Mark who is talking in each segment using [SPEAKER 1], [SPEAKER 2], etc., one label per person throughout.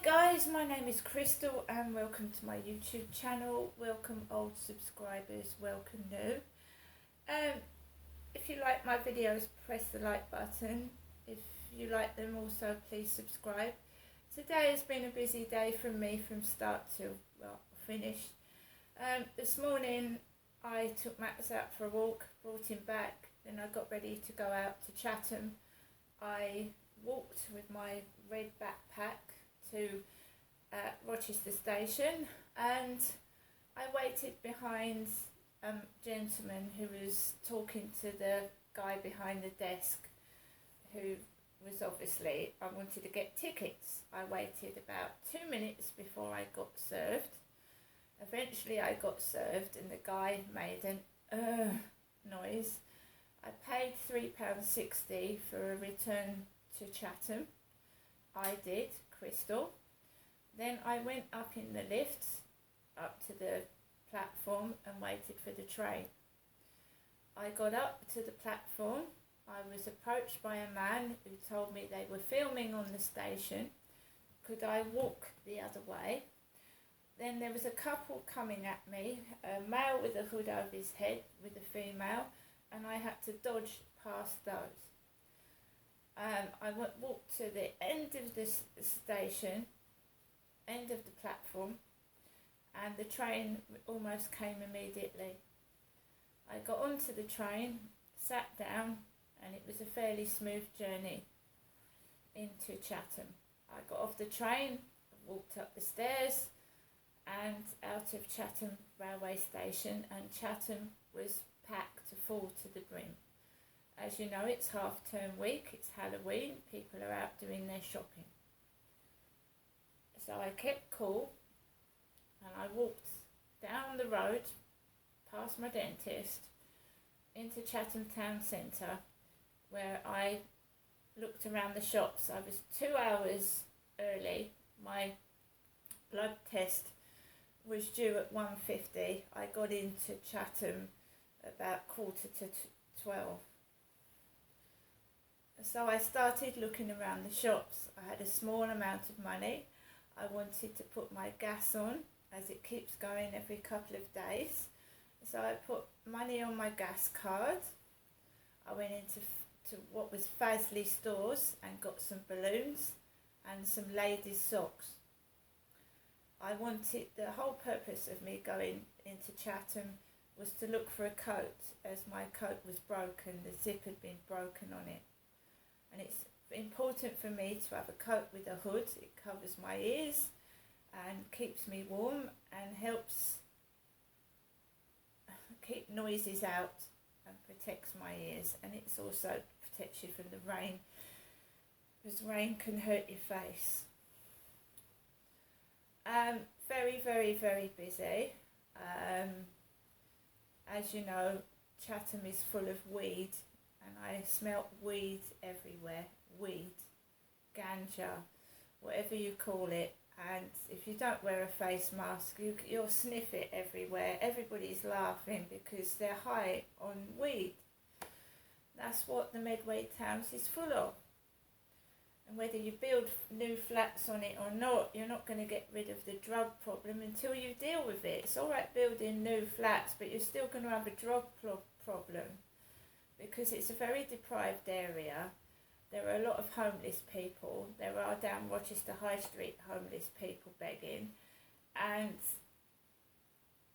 [SPEAKER 1] guys, my name is Crystal and welcome to my YouTube channel. Welcome old subscribers, welcome new. If you like my videos, press the like button. If you like them also, please subscribe. Today has been a busy day from me from start to finish. This morning I took Max out for a walk, brought him back, then I got ready to go out to Chatham. I walked with my red backpack to Rochester station, and I waited behind a gentleman who was talking to the guy behind the desk, who was obviously, I wanted to get tickets. I waited about 2 minutes before I got served. Eventually I got served and the guy made an noise. I paid £3.60 for a return to Chatham. I did, Crystal. Then I went up in the lift, up to the platform and waited for the train. I got up to the platform. I was approached by a man who told me they were filming on the station. Could I walk the other way? Then there was a couple coming at me, a male with a hood over his head with a female, and I had to dodge past those. I walked to the end of the station, end of the platform, and the train almost came immediately. I got onto the train, sat down, and it was a fairly smooth journey into Chatham. I got off the train, walked up the stairs and out of Chatham railway station, and Chatham was packed to full to the brim. As you know, it's half-term week, it's Halloween, people are out doing their shopping. So I kept cool and I walked down the road, past my dentist, into Chatham Town Centre, where I looked around the shops. I was 2 hours early. My blood test was due at 1:50. I got into Chatham about 11:45. So I started looking around the shops. I had a small amount of money. I wanted to put my gas on, as it keeps going every couple of days. So I put money on my gas card. I went into what was Fasley stores and got some balloons and some ladies' socks. The whole purpose of me going into Chatham was to look for a coat, as my coat was broken, the zip had been broken on it. And it's important for me to have a coat with a hood. It covers my ears and keeps me warm and helps keep noises out and protects my ears. And it's also protects you from the rain, because rain can hurt your face. Very, very, very busy. As you know, Chatham is full of weed, and I smelt weed everywhere. Weed, ganja, whatever you call it. And if you don't wear a face mask, you'll sniff it everywhere. Everybody's laughing because they're high on weed. That's what the Medway Towns is full of. And whether you build new flats on it or not, you're not going to get rid of the drug problem until you deal with it. It's all right building new flats, but you're still going to have a drug problem, because it's a very deprived area. There are a lot of homeless people. There are down Rochester High Street homeless people begging. And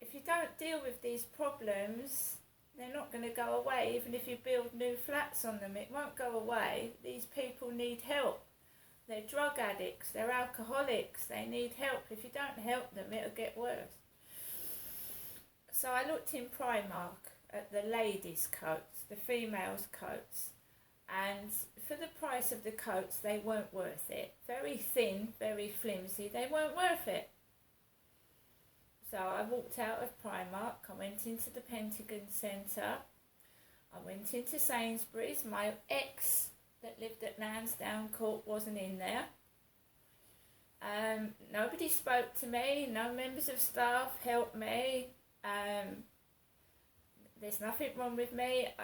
[SPEAKER 1] if you don't deal with these problems, they're not going to go away. Even if you build new flats on them, it won't go away. These people need help. They're drug addicts, they're alcoholics, they need help. If you don't help them, it'll get worse. So I looked in Primark at the ladies' coats, the females' coats, and for the price of the coats, they weren't worth it. Very thin, very flimsy, they weren't worth it. So I walked out of Primark, I went into the Pentagon Centre, I went into Sainsbury's. My ex that lived at Lansdowne Court wasn't in there. Nobody spoke to me, no members of staff helped me. There's nothing wrong with me,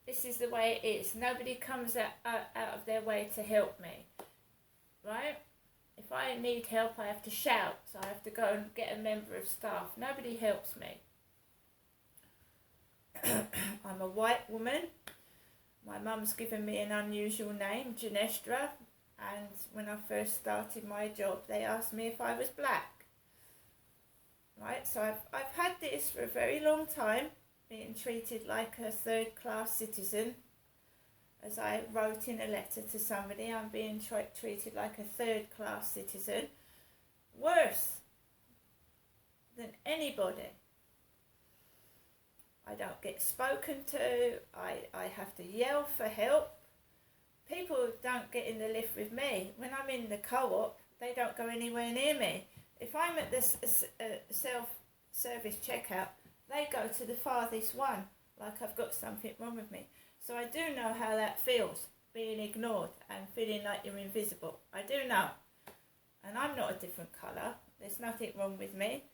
[SPEAKER 1] this is the way it is. Nobody comes out of their way to help me, right? If I need help, I have to shout. So I have to go and get a member of staff. Nobody helps me. I'm a white woman. My mum's given me an unusual name, Janestra. And when I first started my job, they asked me if I was black. Right, so I've had this for a very long time, being treated like a third-class citizen. As I wrote in a letter to somebody, I'm being treated like a third-class citizen. Worse than anybody. I don't get spoken to. I have to yell for help. People don't get in the lift with me. When I'm in the co-op, they don't go anywhere near me. If I'm at the self-service checkout, they go to the farthest one, like I've got something wrong with me. So I do know how that feels, being ignored and feeling like you're invisible. I do know. And I'm not a different colour. There's nothing wrong with me.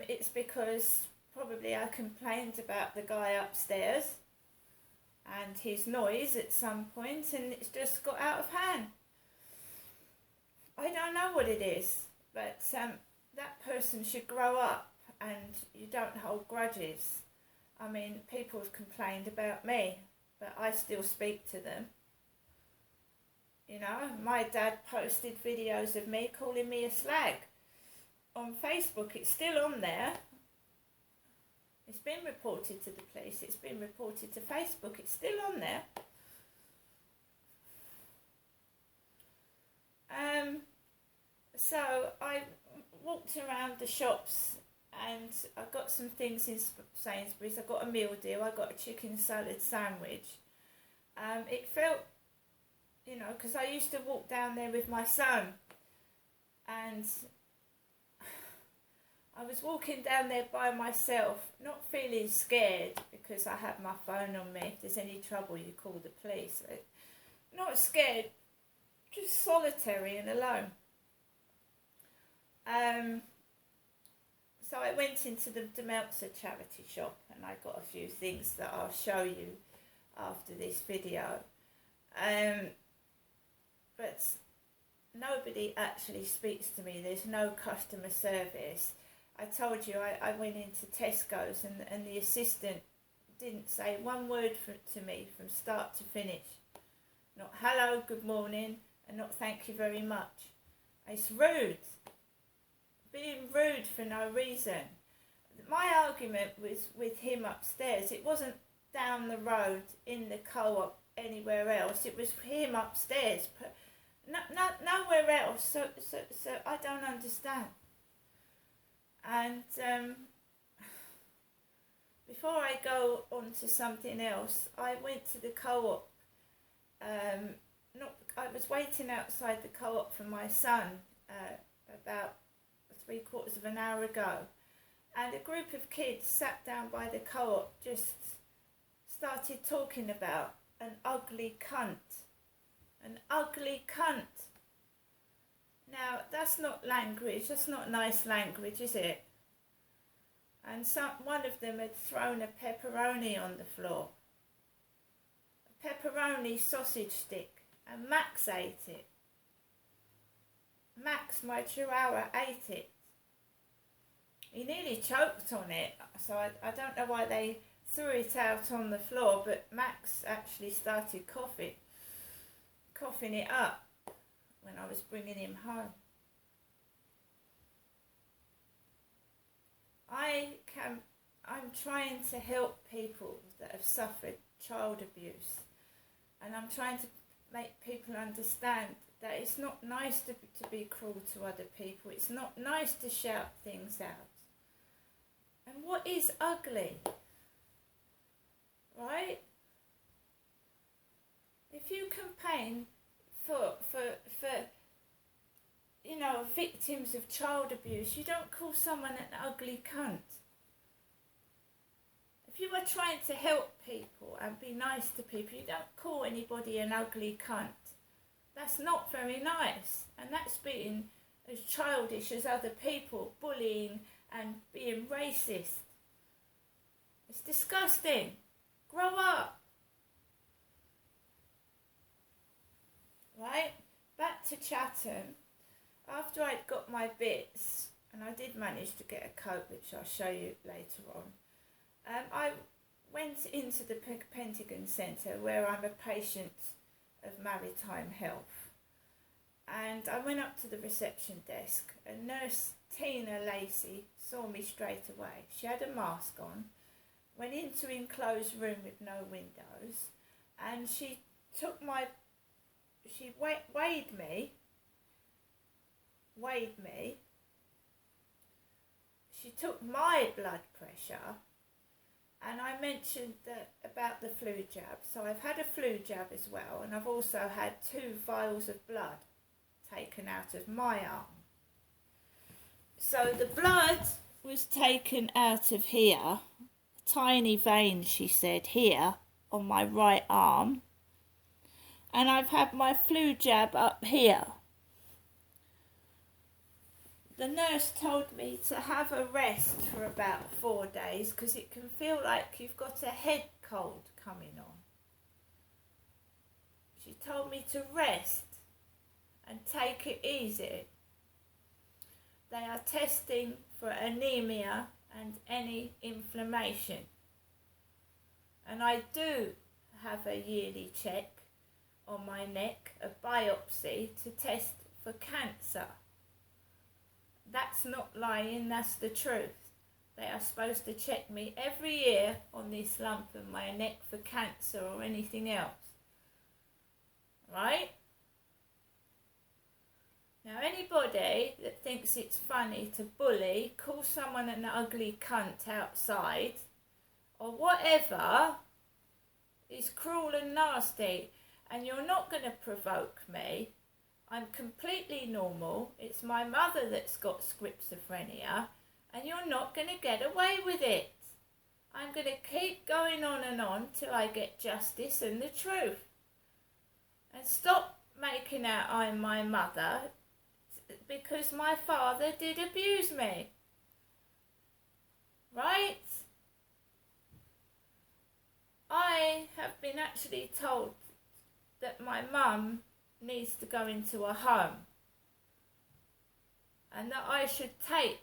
[SPEAKER 1] It's because probably I complained about the guy upstairs and his noise at some point, and it's just got out of hand. I don't know what it is, but that person should grow up, and you don't hold grudges. I mean, people have complained about me, but I still speak to them. You know, my dad posted videos of me calling me a slag on Facebook. It's still on there. It's been reported to the police. It's been reported to Facebook. It's still on there. So I walked around the shops and I got some things in Sainsbury's. I got a meal deal. I got a chicken salad sandwich. It felt, you know, because I used to walk down there with my son, and I was walking down there by myself, not feeling scared because I have my phone on me. If there's any trouble, you call the police. Not scared, just solitary and alone. So I went into the Demeltzer charity shop and I got a few things that I'll show you after this video. But nobody actually speaks to me. There's no customer service. I told you I went into Tesco's and the assistant didn't say one word to me from start to finish. Not hello, good morning, and not thank you very much. It's rude. Being rude for no reason. My argument was with him upstairs. It wasn't down the road in the co-op anywhere else. It was him upstairs. Nowhere else. So I don't understand. And before I go on to something else, I went to the co-op. I was waiting outside the co-op for my son about 3/4 of an hour ago, and a group of kids sat down by the co-op, just started talking about an ugly cunt. An ugly cunt. Now, that's not language, that's not nice language, is it? And one of them had thrown a pepperoni on the floor. A pepperoni sausage stick, and Max ate it. Max, my chihuahua, ate it. He nearly choked on it, so I don't know why they threw it out on the floor, but Max actually started coughing it up when I was bringing him home. I'm trying to help people that have suffered child abuse, and I'm trying to make people understand that it's not nice to be cruel to other people. It's not nice to shout things out. And what is ugly? Right? If you campaign for you know, victims of child abuse, you don't call someone an ugly cunt. If you are trying to help people and be nice to people, you don't call anybody an ugly cunt. That's not very nice, and that's being as childish as other people, bullying and being racist. It's disgusting. Grow up. Right? Back to Chatham. after I'd got my bits, and I did manage to get a coat, which I'll show you later on, I went into the Pentagon Centre where I'm a patient of maritime health. And I went up to the reception desk, and Nurse Tina Lacey saw me straight away. She had a mask on, went into an enclosed room with no windows, and she weighed me. She took my blood pressure, and I mentioned about the flu jab. So I've had a flu jab as well, and I've also had 2 vials of blood taken out of my arm. So the blood was taken out of here, tiny vein, she said, here on my right arm, and I've had my flu jab up here. The nurse told me to have a rest for about 4 days because it can feel like you've got a head cold coming on. She told me to rest and take it easy. They are testing for anemia and any inflammation. And I do have a yearly check on my neck, a biopsy to test for cancer. That's not lying, that's the truth. They are supposed to check me every year on this lump in my neck for cancer or anything else. Right? Now anybody that thinks it's funny to bully, call someone an ugly cunt outside, or whatever, is cruel and nasty, and you're not going to provoke me. I'm completely normal. It's my mother that's got schizophrenia, and you're not going to get away with it. I'm going to keep going on and on till I get justice and the truth. And stop making out I'm my mother, because my father did abuse me. Right? I have been actually told that my mum needs to go into a home, and that I should take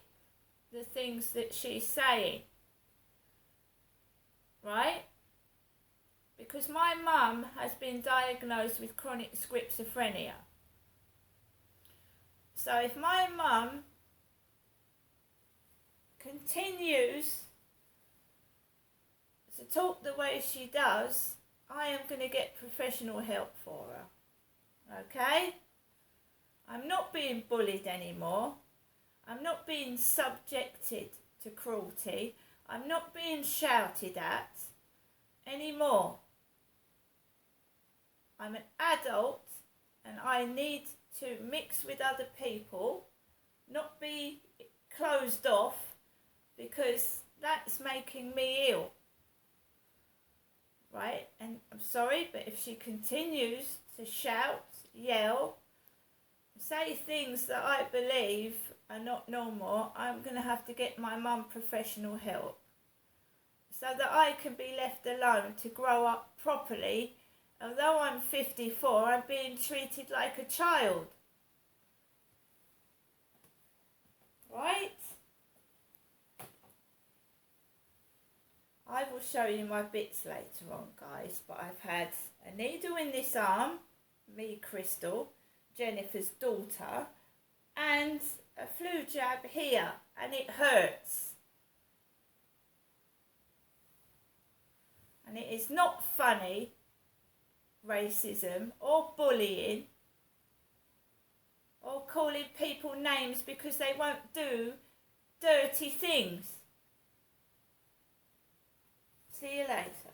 [SPEAKER 1] the things that she's saying, right? Because my mum has been diagnosed with chronic schizophrenia. So if my mum continues to talk the way she does, I am going to get professional help for her. Okay? I'm not being bullied anymore. I'm not being subjected to cruelty. I'm not being shouted at anymore. I'm an adult and I need to mix with other people, not be closed off, because that's making me ill. Right? And I'm sorry, but if she continues to shout, yell, say things that I believe are not normal, I'm going to have to get my mum professional help so that I can be left alone to grow up properly. Although I'm 54, I'm being treated like a child. Right? I will show you my bits later on, guys, but I've had a needle in this arm, me, Crystal, Jennifer's daughter, and a flu jab here, and it hurts. And it is not funny, racism or bullying or calling people names because they won't do dirty things. See you later.